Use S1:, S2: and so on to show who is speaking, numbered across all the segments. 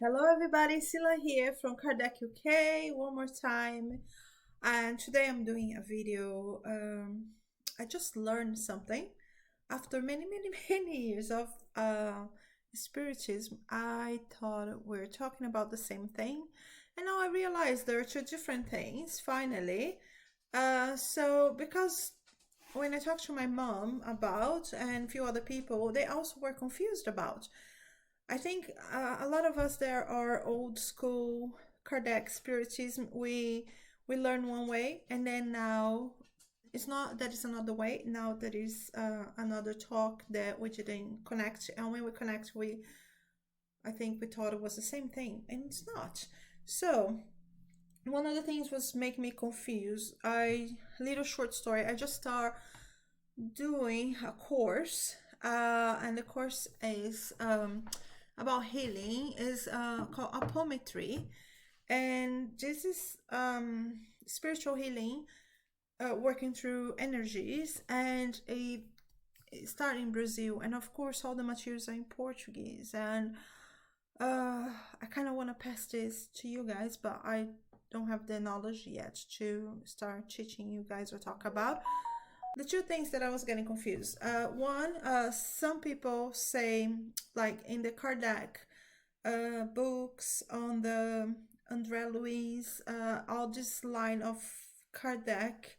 S1: Hello everybody, Sila here from Kardec UK one more time, and today I'm doing a video. I just learned something after many years of spiritism. I thought we are talking about the same thing, and now I realize there are two different things finally. So because when I talked to my mom about and a few other people, they also were confused about. I think a lot of us there are old school Kardec spiritism. We learn one way, and then now it's not that it's another way. Now there is another talk that we didn't connect, and when we connect, I think we thought it was the same thing, and it's not. So one of the things was making me confused. Little short story. I just start doing a course, and the course is about healing is called Apometry, and this is spiritual healing, working through energies, and it started in Brazil, and of course all the materials are in Portuguese, and I kind of want to pass this to you guys, but I don't have the knowledge yet to start teaching you guys or talk about. The two things that I was getting confused. One, some people say, like in the Kardec books, on the Andre Luis, all this line of Kardec,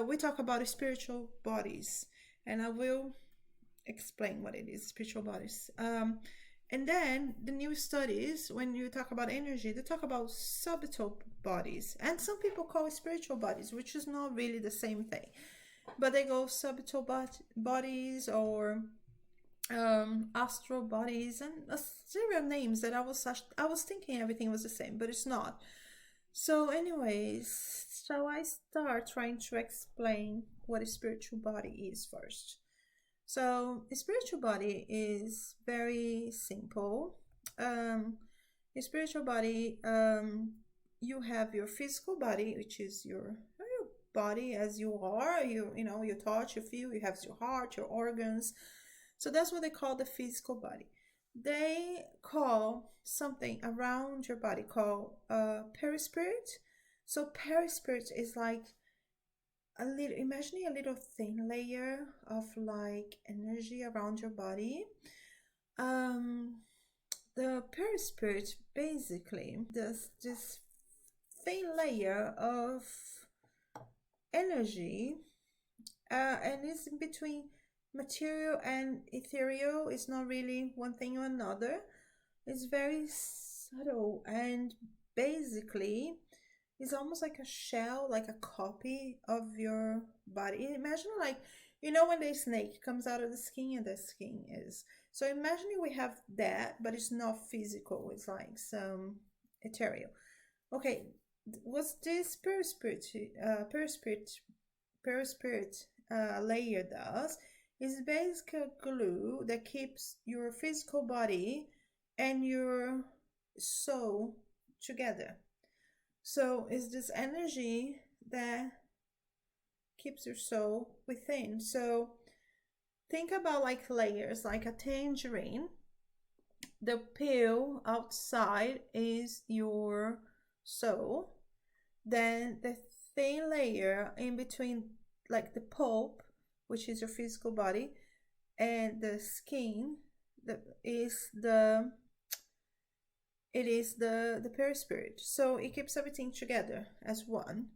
S1: we talk about spiritual bodies, and I will explain what it is, spiritual bodies. And then the new studies, when you talk about energy, they talk about subtle bodies, and some people call it spiritual bodies, which is not really the same thing, but they go subtle bodies or astral bodies and several names that I was thinking everything was the same, but it's not. So anyways, shall I start trying to explain what a spiritual body is first? So a spiritual body is very simple. A spiritual body, you have your physical body, which is your body as you are. You know, you touch, you feel, you have your heart, your organs. So that's what they call the physical body. They call something around your body called perispirit. So perispirit is like a little, imagining a little thin layer of like energy around your body. The perispirit basically does this thin layer of energy, and it's in between material and ethereal. It's not really one thing or another. It's very subtle, and basically it's almost like a shell, like a copy of your body. Imagine, like, you know, when the snake comes out of the skin and the skin is. So imagine we have that, but it's not physical. It's like some ethereal. Okay, what's this perispirit layer does is basically a glue that keeps your physical body and your soul together. So it's this energy that keeps your soul within. So think about like layers, like a tangerine. The peel outside is your soul. Then the thin layer in between, like the pulp, which is your physical body, and the skin, that is the perispirit. So it keeps everything together as one.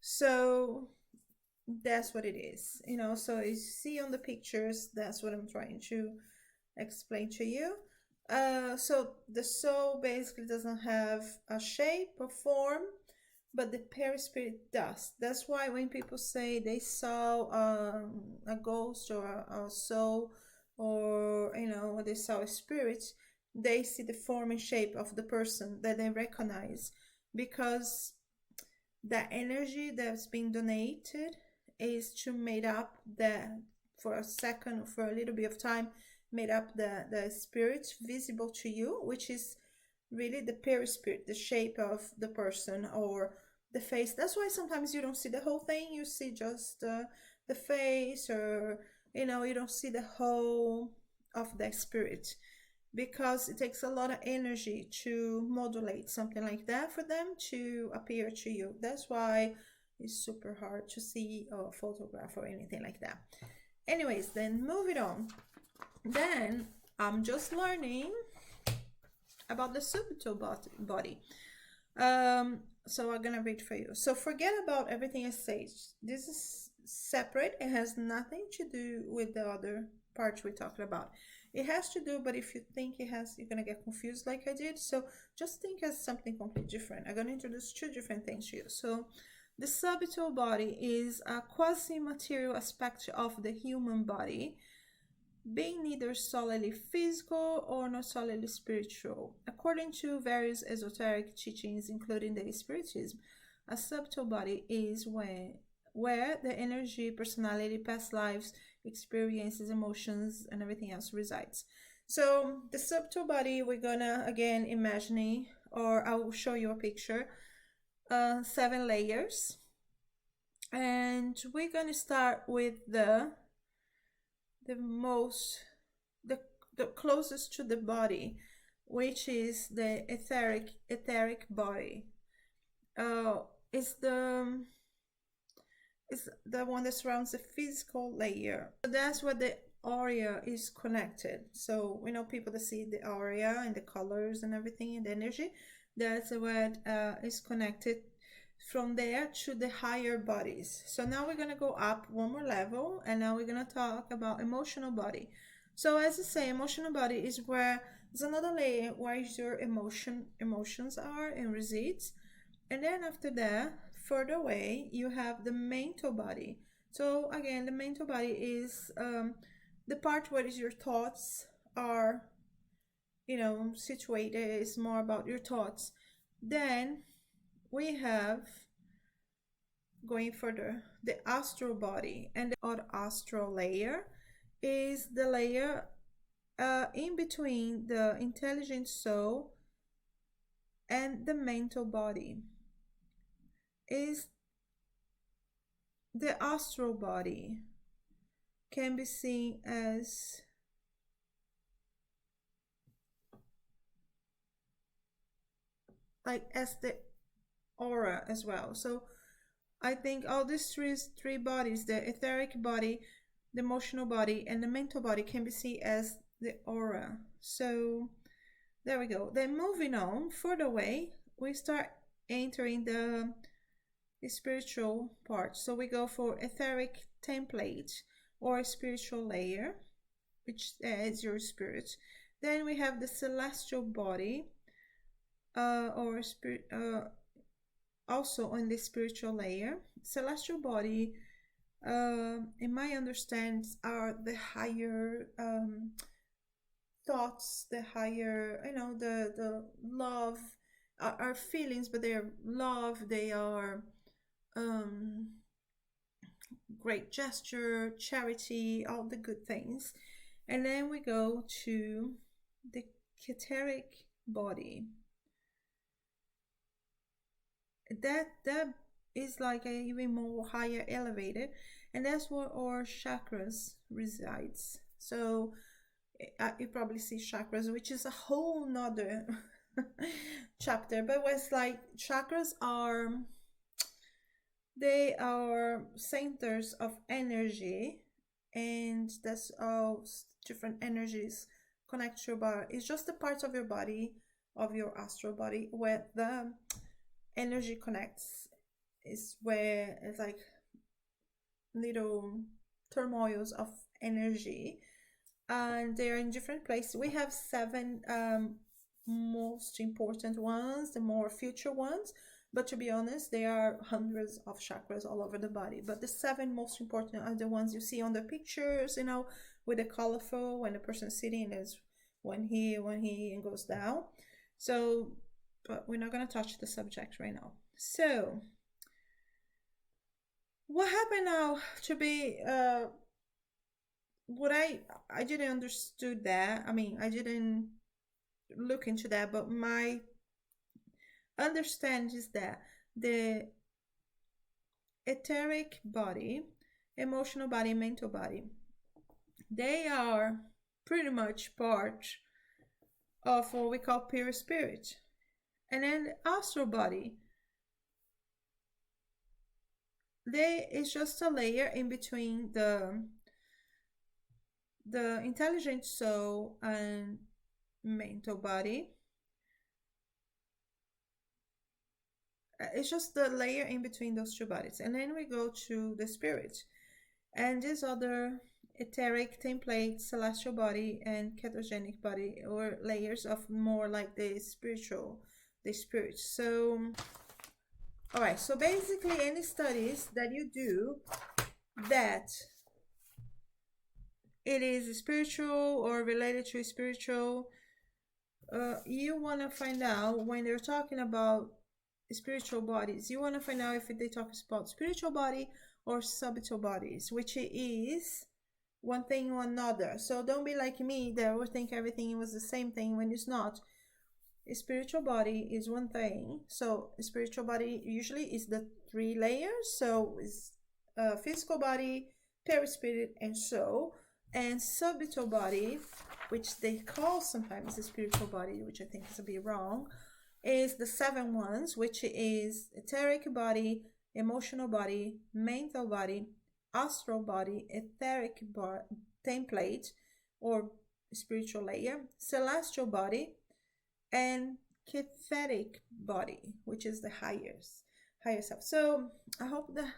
S1: So that's what it is, you know. So you see on the pictures, that's what I'm trying to explain to you. So the soul basically doesn't have a shape or form, but the perispirit does. That's why when people say they saw a ghost or a soul, or you know, they saw a spirit, they see the form and shape of the person that they recognize, because the energy that's being donated is to made up the, for a second, for a little bit of time, made up the spirit visible to you, which is really the perispirit, the shape of the person or the face. That's why sometimes you don't see the whole thing, you see just the face, or you know, you don't see the whole of the spirit. because it takes a lot of energy to modulate something like that for them to appear to you. That's why it's super hard to see a photograph or anything like that. Anyways, then moving on. Then I'm just learning about the subtle body. So I'm gonna read for you. So forget about everything I say. This is separate. It has nothing to do with the other parts we talked about. It has to do, but if you think it has, you're gonna get confused like I did. So just think as something completely different. I'm gonna introduce two different things to you. So the subtle body is a quasi-material aspect of the human body, being neither solely physical or not solely spiritual. According to various esoteric teachings, including the spiritism, a subtle body is where the energy, personality, past lives, experiences, emotions, and everything else resides. So the subtle body, we're gonna again imagining, or I'll show you a picture, 7 layers, and we're gonna start with the most the closest to the body, which is the etheric body. Is the one that surrounds the physical layer. So that's what the aura is connected. So we know people that see the aura and the colors and everything and the energy. That's what is connected from there to the higher bodies. So now we're gonna go up one more level, and now we're gonna talk about emotional body. So as I say, emotional body is where there's another layer where your emotions are and resides, and then after that, further away, you have the mental body. So again, the mental body is the part where your thoughts are, situated. It's more about your thoughts. Then we have, going further, the astral body, and the astral layer is the layer in between the intelligent soul and the mental body. Is the astral body can be seen as the aura as well. So I think all these three bodies, the etheric body, the emotional body, and the mental body, can be seen as the aura. So there we go. Then moving on further away, we start entering the spiritual part. So we go for etheric template or spiritual layer, which is your spirit. Then we have the celestial body, or spirit, also on the spiritual layer. Celestial body, in my understanding, are the higher thoughts, the higher, the love, are feelings, but they are love, they are great gesture, charity, all the good things. And then we go to the etheric body. That is like a even more higher elevated, and that's where our chakras resides. So you probably see chakras, which is a whole nother chapter, but it's like chakras they are centers of energy, and that's all different energies connect to your body. It's just the parts of your body, of your astral body, where the energy connects. Is where it's like little turmoils of energy, and they're in different places. We have 7 most important ones, the more future ones, but to be honest, there are hundreds of chakras all over the body, but the 7 most important are the ones you see on the pictures, with the colorful, when the person's sitting, there's one here, and goes down. So, but we're not going to touch the subject right now. So what happened now to be what I didn't understood that. I mean, I didn't look into that, but my understand is that the etheric body, emotional body, mental body, they are pretty much part of what we call pure spirit. And then the astral body, they is just a layer in between the intelligent soul and mental body. It's just the layer in between those two bodies. And then we go to the spirit. And these other etheric, template, celestial body, and ketogenic body, or layers of more like the spiritual, the spirit. So, all right. So basically, any studies that you do that it is spiritual or related to spiritual, you want to find out when they're talking about spiritual bodies, you want to find out if they talk about spiritual body or subtle bodies, which is one thing or another. So don't be like me that would think everything was the same thing when it's not. A spiritual body is one thing. So a spiritual body usually is the three layers. So it's physical body, perispirit, and soul. And subtle body, which they call sometimes the spiritual body, which I think is a bit wrong, is the seven ones, which is etheric body, emotional body, mental body, astral body, template or spiritual layer, celestial body, and cathartic body, which is the higher self. So I hope that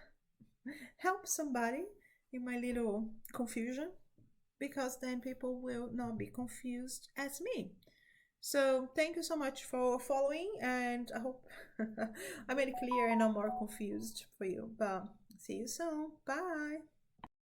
S1: helps somebody in my little confusion, because then people will not be confused as me. So thank you so much for following, and I hope I made it clear and not more confused for you. But see you soon. Bye.